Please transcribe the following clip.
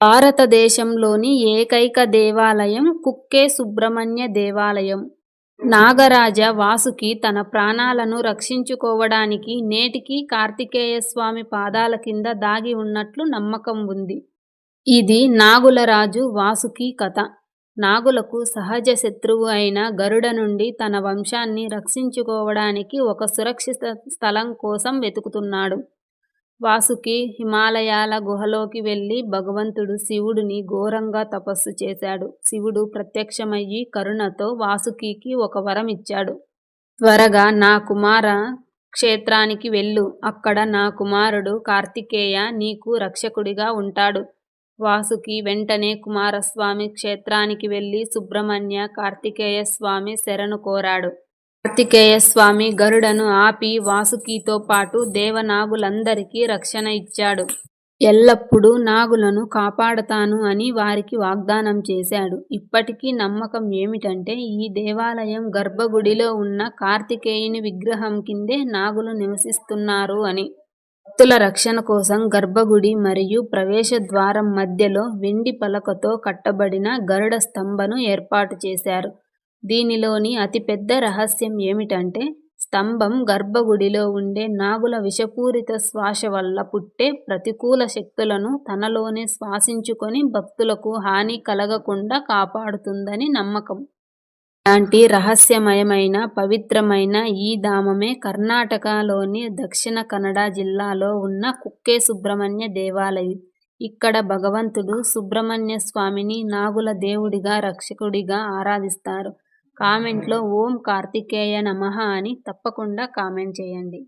భారతదేశంలోని ఏకైక దేవాలయం కుక్కే సుబ్రహ్మణ్య దేవాలయం. నాగరాజ వాసుకి తన ప్రాణాలను రక్షించుకోవడానికి నేటికీ కార్తికేయస్వామి పాదాల కింద దాగి ఉన్నట్లు నమ్మకం ఉంది. ఇది నాగుల రాజు వాసుకి కథ. నాగులకు సహజ శత్రువు అయిన గరుడ నుండి తన వంశాన్ని రక్షించుకోవడానికి ఒక సురక్షిత స్థలం కోసం వెతుకుతున్నాడు. వాసుకి హిమాలయాల గుహలోకి వెళ్లి భగవంతుడు శివుడిని ఘోరంగా తపస్సు చేశాడు. శివుడు ప్రత్యక్షమయ్యి కరుణతో వాసుకికి ఒక వరం ఇచ్చాడు. త్వరగా నా కుమార క్షేత్రానికి వెళ్ళు. అక్కడ నా కుమారుడు కార్తికేయ నీకు రక్షకుడిగా ఉంటాడు. వాసుకి వెంటనే కుమారస్వామి క్షేత్రానికి వెళ్లి సుబ్రహ్మణ్య కార్తికేయ స్వామి శరణు కోరాడు. కార్తికేయ స్వామి గరుడను ఆపి వాసుకితో పాటు దేవనాగులందరికీ రక్షణ ఇచ్చాడు. ఎల్లప్పుడూ నాగులను కాపాడతాను అని వారికి వాగ్దానం చేశాడు. ఇప్పటికీ నమ్మకం ఏమిటంటే ఈ దేవాలయం గర్భగుడిలో ఉన్న కార్తికేయుని విగ్రహం కిందే నాగులు నివసిస్తున్నారు అని. భక్తుల రక్షణ కోసం గర్భగుడి మరియు ప్రవేశ ద్వారం మధ్యలో వెండి పలకతో కట్టబడిన గరుడ స్తంభను ఏర్పాటు చేశారు. దీనిలోని అతిపెద్ద రహస్యం ఏమిటంటే స్తంభం గర్భగుడిలో ఉండే నాగుల విషపూరిత శ్వాస వల్ల పుట్టే ప్రతికూల శక్తులను తనలోనే శ్వాసించుకొని భక్తులకు హాని కలగకుండా కాపాడుతుందని నమ్మకం. ఇలాంటి రహస్యమయమైన పవిత్రమైన ఈ ధామమే కర్ణాటకలోని దక్షిణ కన్నడ జిల్లాలో ఉన్న కుక్కే సుబ్రహ్మణ్య దేవాలయం. ఇక్కడ భగవంతుడు సుబ్రహ్మణ్య స్వామిని నాగుల దేవుడిగా రక్షకుడిగా ఆరాధిస్తారు. కామెంట్లో ఓం కార్తికేయ నమః అని తప్పకుండా కామెంట్ చేయండి.